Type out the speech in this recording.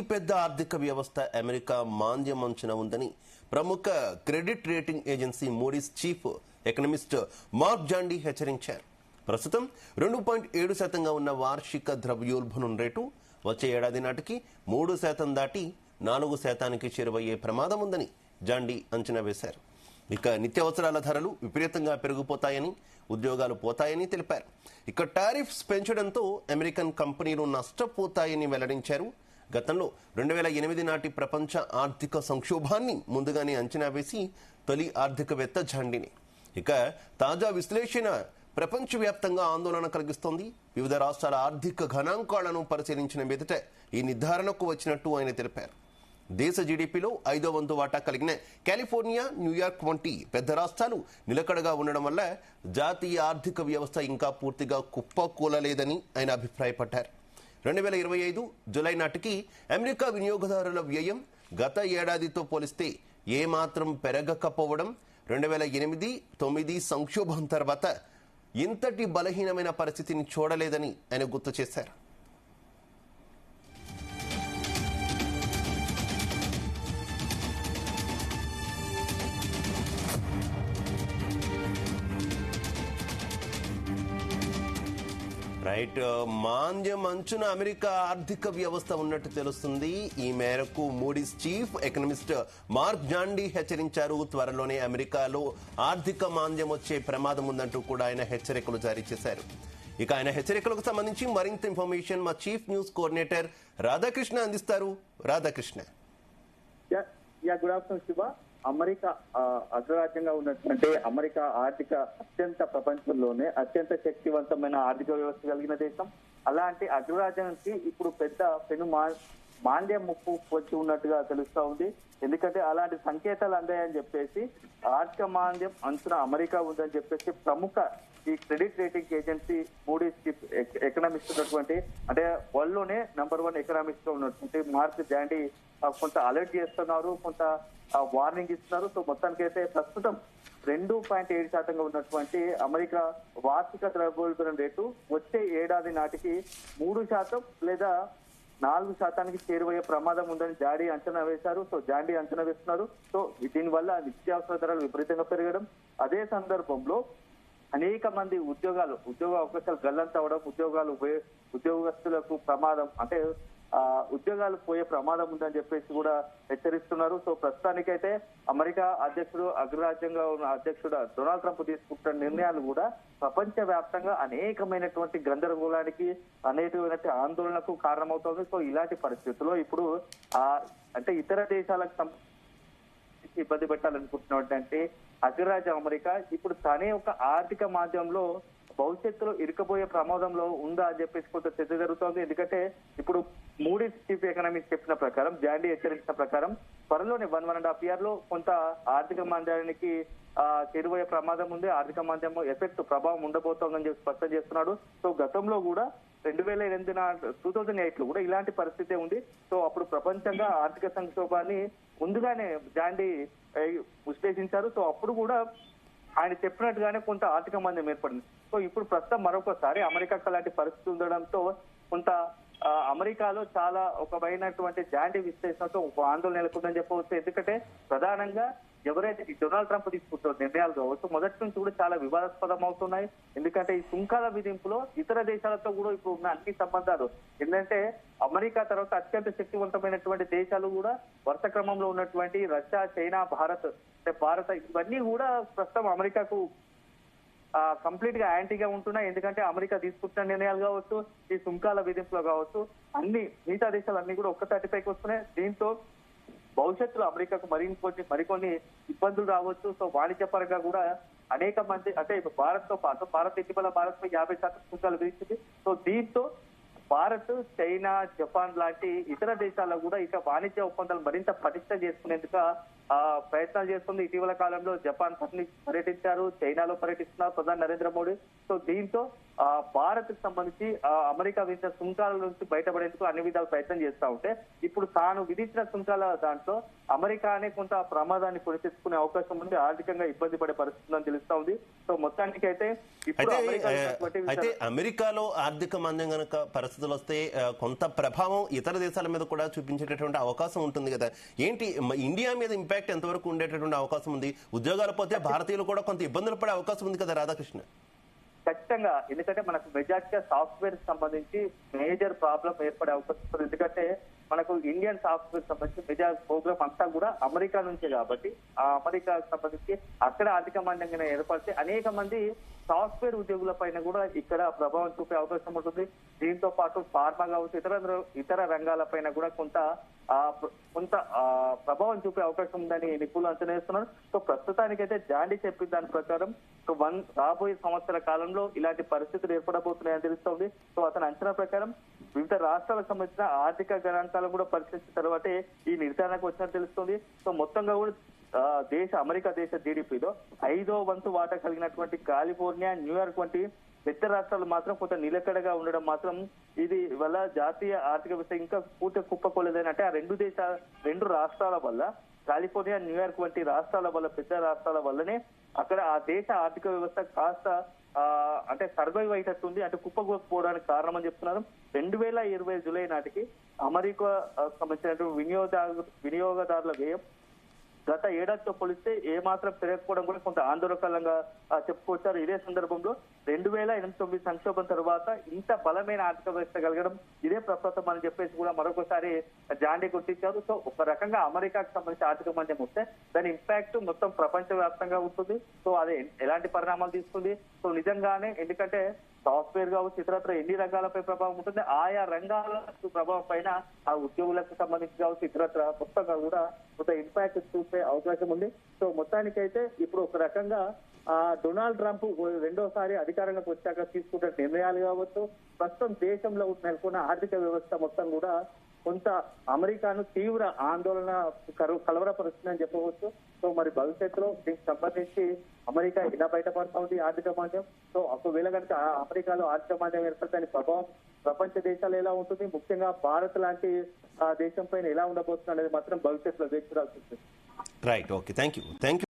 అతిపెద్ద ఆర్థిక వ్యవస్థ అమెరికా మాంద్యం అంచున ఉందని ప్రముఖ credit rating agency Moody's chief economist Mark Zandi హెచ్చరించారు. ప్రస్తుతం 2.7% ఉన్న వార్షిక ద్రవ్యోల్బణం రేటు వచ్చే ఏడాది నాటికి 3% దాటి 4%కి చేరువయ్యే ప్రమాదం ఉందని జాండీ అంచనా వేశారు. ఇక నిత్యావసరాల ధరలు విపరీతంగా పెరిగిపోతాయని, ఉద్యోగాలు పోతాయని తెలిపారు. ఇక టారిఫ్స్ పెంచడంతో అమెరికన్ కంపెనీలు నష్టపోతాయని వెల్లడించారు. గతంలో 2008 నాటి ప్రపంచ ఆర్థిక సంక్షోభాన్ని ముందుగానే అంచనా వేసి తొలి ఆర్థికవేత్త జాండీని. ఇక తాజా విశ్లేషణ ప్రపంచవ్యాప్తంగా ఆందోళన కలిగిస్తోంది. వివిధ రాష్ట్రాల ఆర్థిక గణాంకాలను పరిశీలించిన మీదట ఈ నిర్ధారణకు వచ్చినట్టు ఆయన తెలిపారు. దేశ జీడీపీలో 5వ వంతు వాటా కలిగిన కాలిఫోర్నియా, న్యూయార్క్ వంటి పెద్ద రాష్ట్రాలు నిలకడగా ఉండడం వల్ల జాతీయ ఆర్థిక వ్యవస్థ ఇంకా పూర్తిగా కుప్పకూలలేదని ఆయన అభిప్రాయపడ్డారు. 2025 జులై నాటికి అమెరికా వినియోగదారుల వ్యయం గత ఏడాదితో పోలిస్తే ఏమాత్రం పెరగకపోవడం 2008-9 సంక్షోభం తర్వాత ఇంతటి బలహీనమైన పరిస్థితిని చూడలేదని ఆయన గుర్తు చేశారు. రైట్, మాంద్యం అంచున అమెరికా ఆర్థిక వ్యవస్థ ఉన్నట్టు తెలుస్తుంది. ఈ మేరకు Moody's chief economist Mark Zandi హెచ్చరించారు. త్వరలోనే అమెరికాలో ఆర్థిక మాంద్యం వచ్చే ప్రమాదం ఉందంటూ కూడా ఆయన హెచ్చరికలు జారీ చేశారు. ఇక ఆయన హెచ్చరికలకు సంబంధించి మరింత ఇన్ఫర్మేషన్ మా చీఫ్ న్యూస్ కోఆర్డినేటర్ రాధాకృష్ణ అందిస్తారు. Radhakrishna. Good afternoon Shiva. America అగ్రరాజ్యంగా ఉన్నటువంటి అమెరికా అత్యంత ప్రపంచంలోనే అత్యంత శక్తివంతమైన ఆర్థిక వ్యవస్థ కలిగిన దేశం. అలాంటి అగ్రరాజ్యానికి ఇప్పుడు పెను మాంద్యం ముప్పు వచ్చి ఉన్నట్టుగా తెలుస్తా ఉంది. ఎందుకంటే అలాంటి సంకేతాలు అందాయని చెప్పేసి ఆర్థిక మాంద్యం అంచున అమెరికా ఉందని చెప్పేసి ప్రముఖ ఈ credit rating agency Moody's chief economist ఉన్నటువంటి, అంటే వరల్డ్ లోనే నంబర్ 1 ఎకనామిస్ట్ గా ఉన్నటువంటి మార్క్ జాండీ కొంత అలర్ట్ చేస్తున్నారు, కొంత వార్నింగ్ ఇస్తున్నారు. సో మొత్తానికి అయితే ప్రస్తుతం 2.7% ఉన్నటువంటి అమెరికా వార్షిక ద్రవ్యోల్బణం రేటు వచ్చే ఏడాది నాటికి 3% లేదా 4%కి చేరువయ్యే ప్రమాదం ఉందని జాండీ అంచనా వేశారు. సో జాండీ అంచనా వేస్తున్నారు. సో దీనివల్ల నిత్యావసర ధరలు విపరీతంగా పెరగడం, అదే సందర్భంలో అనేక మంది ఉద్యోగ అవకాశాలు గల్లంతవడం, ఉద్యోగస్తులకు ప్రమాదం, అంటే ఉద్యోగాలు పోయే ప్రమాదం ఉందని చెప్పేసి కూడా హెచ్చరిస్తున్నారు. సో ప్రస్తుతానికైతే అమెరికా అగ్రరాజ్యంగా ఉన్న అధ్యక్షుడు డొనాల్డ్ ట్రంప్ తీసుకుంటున్న నిర్ణయాలు కూడా ప్రపంచ వ్యాప్తంగా అనేకమైనటువంటి గందరగోళానికి, అనేకమైనటువంటి ఆందోళనకు కారణమవుతోంది. సో ఇలాంటి పరిస్థితుల్లో ఇప్పుడు అంటే ఇతర దేశాలకు ఇబ్బంది పెట్టాలనుకుంటున్నటువంటి అగ్రరాజ్యం అమెరికా ఇప్పుడు తనే ఒక ఆర్థిక మాధ్యమంలో భవిష్యత్తులో ఇరుకపోయే ప్రమాదంలో ఉందా అని చెప్పేసి కొంత చర్చ జరుగుతోంది. ఎందుకంటే ఇప్పుడు మూడీస్ చీఫ్ ఎకనామిస్ట్ చెప్పిన ప్రకారం, జాండీ హెచ్చరించిన ప్రకారం త్వరలోనే 1.5 year లో కొంత ఆర్థిక మాంద్యానికి చేరువయ్యే ప్రమాదం ఉంది. ఆర్థిక మాంద్యం ఎఫెక్ట్ ప్రభావం ఉండబోతోందని చెప్పి స్పష్టం చేస్తున్నాడు. సో గతంలో కూడా 2008 లో కూడా ఇలాంటి పరిస్థితే ఉంది. సో అప్పుడు ప్రపంచంగా ఆర్థిక సంక్షోభాన్ని ముందుగానే జాండీ విశ్లేషించారు. సో అప్పుడు కూడా ఆయన చెప్పినట్టుగానే కొంత ఆర్థిక మాంద్యం ఏర్పడింది. సో ఇప్పుడు ప్రస్తుతం మరొకసారి అమెరికాకు అలాంటి పరిస్థితి ఉండడంతో కొంత అమెరికాలో చాలా ఒకమైనటువంటి జాండీ విశ్లేషణతో ఒక ఆందోళన నెలకొందని చెప్పవచ్చు. ఎందుకంటే ప్రధానంగా ఎవరైతే డొనాల్డ్ ట్రంప్ తీసుకుంటున్న నిర్ణయాలు కావచ్చు మొదటి నుంచి కూడా చాలా వివాదాస్పదం అవుతున్నాయి. ఎందుకంటే ఈ సుంకాల విధింపులో ఇతర దేశాలతో కూడా ఇప్పుడు ఉన్న అన్ని సంబంధాలు ఏంటంటే అమెరికా తర్వాత అత్యంత శక్తివంతమైనటువంటి దేశాలు కూడా వరుస క్రమంలో ఉన్నటువంటి రష్యా, చైనా, భారత్ ఇవన్నీ కూడా ప్రస్తుతం అమెరికాకు కంప్లీట్ గా యాంటీగా ఉంటున్నాయి. ఎందుకంటే అమెరికా తీసుకుంటున్న నిర్ణయాలు కావచ్చు, ఈ సుంకాల విధింపులో కావచ్చు, అన్ని మిగతా దేశాలు అన్ని కూడా ఒక్కతాటిపైకి వస్తున్నాయి. దీంతో భవిష్యత్తులో అమెరికాకు మరికొన్ని ఇబ్బందులు రావచ్చు. సో వాణిజ్య పరంగా కూడా అనేక మంది, అంటే భారత్ తో పాటు ఇటీవల భారత్ పై 50% సుంకాలు విధించింది. సో దీంతో భారత్, చైనా, జపాన్ లాంటి ఇతర దేశాల్లో కూడా ఇక వాణిజ్య ఒప్పందాలు మరింత పటిష్టం చేసుకునేందుకు ప్రయత్నాలు చేస్తుంది. ఇటీవల కాలంలో జపాన్ పర్యటించారు, చైనాలో పర్యటిస్తున్నారు ప్రధాని నరేంద్ర మోడీ. సో దీంతో భారత్ కి సంబంధించి అమెరికా విధించిన సుంకాల నుంచి బయటపడేందుకు అన్ని విధాలు ప్రయత్నం చేస్తా ఉంటే ఇప్పుడు తాను విధించిన సుంకాల దాంట్లో అమెరికానే కొంత ప్రమాదాన్ని కొని తెచ్చుకునే అవకాశం ఉంది, ఆర్థికంగా ఇబ్బంది పడే పరిస్థితి ఉందని తెలుస్తా ఉంది. సో మొత్తానికి అయితే ఇప్పుడు అయితే అమెరికాలో ఆర్థిక మాంద్యం గనక పరిస్థితులు వస్తే కొంత ప్రభావం ఇతర దేశాల మీద కూడా చూపించేటటువంటి అవకాశం ఉంటుంది కదా. ఏంటి ఇండియా మీద ఇంపాక్ట్ ఎంతవరకు ఉండేటటువంటి అవకాశం ఉంది? ఉద్యోగాలు పోతే భారతీయులు కూడా కొంత ఇబ్బందులు పడే అవకాశం ఉంది కదా రాధాకృష్ణ? ఖచ్చితంగా, ఎందుకంటే మనకు మెజార్టీగా సాఫ్ట్వేర్ సంబంధించి మేజర్ ప్రాబ్లం ఏర్పడే అవకాశం ఉంది. ఎందుకంటే మనకు ఇండియన్ సాఫ్ట్వేర్ సంబంధించి మెజార్ ప్రోగ్రామ్ అంతా కూడా అమెరికా నుంచే కాబట్టి ఆ అమెరికాకు సంబంధించి అక్కడ ఆర్థిక మాంద్యంగా ఏర్పడితే అనేక మంది సాఫ్ట్వేర్ ఉద్యోగుల పైన కూడా ఇక్కడ ప్రభావం చూపే అవకాశం ఉంటుంది. దీంతో పాటు ఫార్మా కావచ్చు ఇతర రంగాలపైన కూడా కొంత ప్రభావం చూపే అవకాశం ఉందని నిపుణులు అంచనా వేస్తున్నారు. సో ప్రస్తుతానికైతే జాండీ చెప్పిన దాని ప్రకారం రాబోయే సంవత్సరాల కాలంలో ఇలాంటి పరిస్థితులు ఏర్పడబోతున్నాయని తెలుస్తోంది. సో అతని అంచనా ప్రకారం వివిధ రాష్ట్రాలకు సంబంధించిన ఆర్థిక గణాంకాలను కూడా పరిశీలించిన తర్వాతే ఈ నిర్ధారణకు వచ్చినట్టు తెలుస్తుంది. సో మొత్తంగా కూడా అమెరికా దేశ జీడిపిలో 5వ వంతు వాటా కలిగినటువంటి కాలిఫోర్నియా, న్యూయార్క్ వంటి పెద్ద రాష్ట్రాలు మాత్రం కొంత నిలకడగా ఉండడం మాత్రం ఇది వల్ల జాతీయ ఆర్థిక వ్యవస్థ ఇంకా పూర్తి కుప్పకోలేదని, అంటే ఆ రెండు రాష్ట్రాల వల్ల కాలిఫోర్నియా, న్యూయార్క్ వంటి రాష్ట్రాల వల్ల పెద్ద రాష్ట్రాల వల్లనే అక్కడ ఆ దేశ ఆర్థిక వ్యవస్థ కాస్త అంటే సర్వైవ్ అయ్యేటట్టుంది, అంటే కుప్పకపోవడానికి కారణం అని చెప్తున్నారు. 2020 జూలై నాటికి అమెరికా సంబంధించినటువంటి వినియోగదారుల వ్యయం గత ఏడాదితో పోలిస్తే ఏమాత్రం పెరగకపోవడం కూడా కొంత ఆందోళనకరంగా చెప్పుకొచ్చారు. ఇదే సందర్భంలో 2008-9 సంక్షోభం తర్వాత ఇంత బలమైన ఆర్థిక వ్యవస్థ కలగడం ఇదే ప్రప్రథం అని చెప్పేసి కూడా మరొకసారి జాండీ గుర్తించారు. సో ఒక రకంగా అమెరికాకు సంబంధించి ఆర్థిక మాంద్యం వస్తే దాని ఇంపాక్ట్ మొత్తం ప్రపంచ వ్యాప్తంగా ఉంటుంది. సో అది ఎలాంటి పరిణామాలు తీసుకుంది? సో నిజంగానే, ఎందుకంటే సాఫ్ట్వేర్ కావచ్చు ఇతరత్ర ఎన్ని రంగాలపై ప్రభావం ఉంటుంది, ఆయా రంగాల ప్రభావం పైన ఆ ఉద్యోగులకు సంబంధించి కావచ్చు ఇతరత్ర మొత్తంగా కూడా కొంత ఇంపాక్ట్ చూసే అవకాశం ఉంది. సో మొత్తానికైతే ఇప్పుడు ఒక రకంగా డొనాల్డ్ ట్రంప్ రెండోసారి అధికారంలోకి వచ్చాక తీసుకున్న నిర్ణయాలు కావచ్చు, ప్రస్తుతం దేశంలో నెలకొన్న ఆర్థిక వ్యవస్థ మొత్తం కూడా కొంత అమెరికాను తీవ్ర ఆందోళన కలవరపరుస్తుందని చెప్పవచ్చు. సో మరి భవిష్యత్తులో దీనికి సంబంధించి అమెరికా ఎలా బయటపడతా ఉంది ఆర్థిక మాంద్యం? సో ఒకవేళ కనుక అమెరికాలో ఆర్థిక మాంద్యం ఏర్పడితే దాని ప్రభావం ప్రపంచ దేశాలు ఎలా ఉంటుంది, ముఖ్యంగా భారత్ లాంటి దేశం పైన ఎలా ఉండబోతుంది అనేది మాత్రం భవిష్యత్తులో వేచి చూడాల్సి ఉంటుంది. Right, okay, thank you.